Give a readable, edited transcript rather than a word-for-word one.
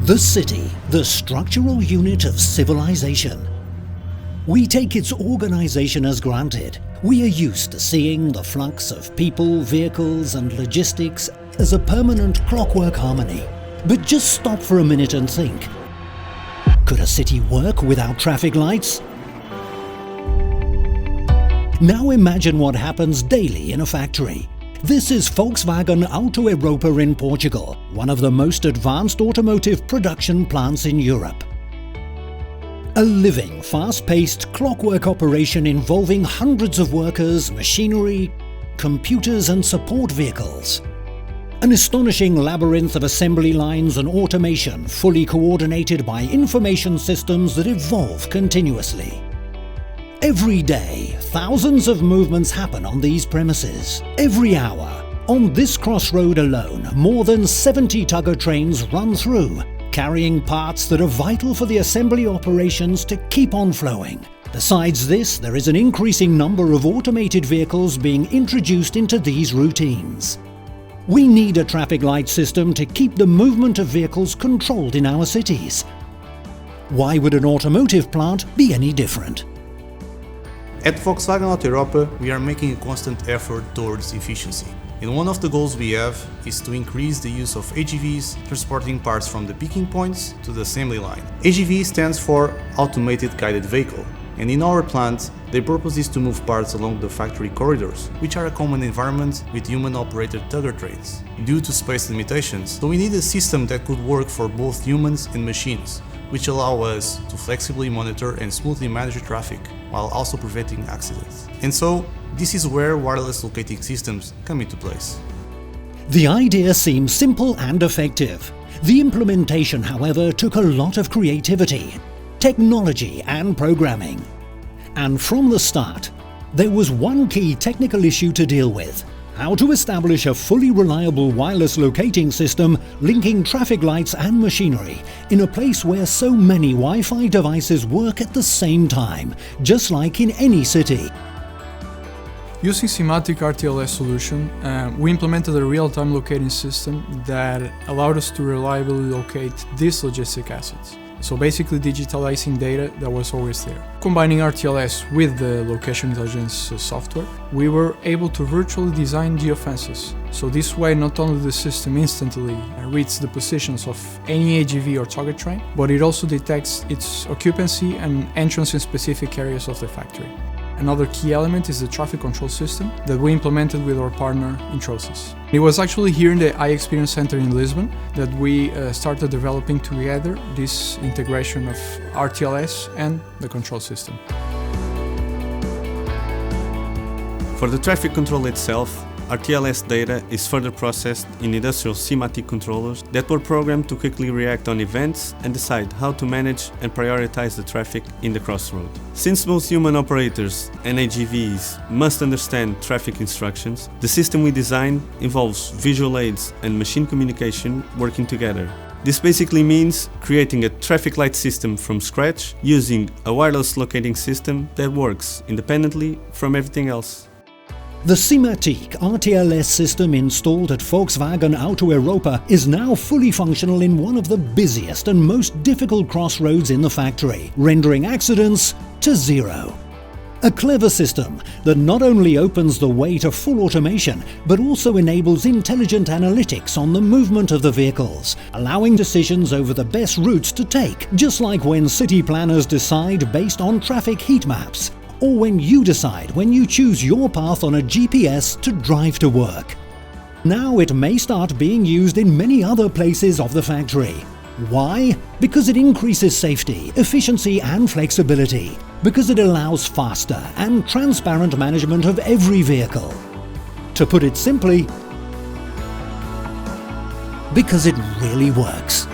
The city, the structural unit of civilization. We take its organization as granted. We are used to seeing the flux of people, vehicles and logistics as a permanent clockwork harmony. But just stop for a minute and think. Could a city work without traffic lights? Now imagine what happens daily in a factory. This is Volkswagen Automóveis in Portugal, one of the most advanced automotive production plants in Europe. A living, fast-paced clockwork operation involving hundreds of workers, machinery, computers and support vehicles. An astonishing labyrinth of assembly lines and automation fully coordinated by information systems that evolve continuously. Every day, thousands of movements happen on these premises. Every hour, on this crossroad alone, more than 70 tugger trains run through, carrying parts that are vital for the assembly operations to keep on flowing. Besides this, there is an increasing number of automated vehicles being introduced into these routines. We need a traffic light system to keep the movement of vehicles controlled in our cities. Why would an automotive plant be any different? At Volkswagen Automóveis, we are making a constant effort towards efficiency. And one of the goals we have is to increase the use of AGVs transporting parts from the picking points to the assembly line. AGV stands for Automated Guided Vehicle, and in our plant, their purpose is to move parts along the factory corridors, which are a common environment with human-operated tugger trains, due to space limitations. So we need a system that could work for both humans and machines, which allow us to flexibly monitor and smoothly manage traffic, while also preventing accidents. And so, this is where wireless locating systems come into place. The idea seems simple and effective. The implementation, however, took a lot of creativity, technology and programming. And from the start, there was one key technical issue to deal with: how to establish a fully reliable wireless locating system linking traffic lights and machinery in a place where so many Wi-Fi devices work at the same time, just like in any city. Using SIMATIC RTLS solution, we implemented a real-time locating system that allowed us to reliably locate these logistic assets. So basically digitalizing data that was always there. Combining RTLS with the location intelligence software, we were able to virtually design geofences. So this way not only the system instantly reads the positions of any AGV or tugger train, but it also detects its occupancy and entrance in specific areas of the factory. Another key element is the traffic control system that we implemented with our partner Introsys. It was actually here in the iExperience Center in Lisbon that we started developing together this integration of RTLS and the control system. For the traffic control itself, RTLS data is further processed in industrial SIMATIC controllers that were programmed to quickly react on events and decide how to manage and prioritize the traffic in the crossroad. Since most human operators and AGVs must understand traffic instructions, the system we designed involves visual aids and machine communication working together. This basically means creating a traffic light system from scratch using a wireless locating system that works independently from everything else. The SIMATIC RTLS system installed at Volkswagen Automóveis is now fully functional in one of the busiest and most difficult crossroads in the factory, rendering accidents to zero. A clever system that not only opens the way to full automation, but also enables intelligent analytics on the movement of the vehicles, allowing decisions over the best routes to take, just like when city planners decide based on traffic heat maps, or when you decide when you choose your path on a GPS to drive to work. Now it may start being used in many other places of the factory. Why? Because it increases safety, efficiency and flexibility. Because it allows faster and transparent management of every vehicle. To put it simply, because it really works.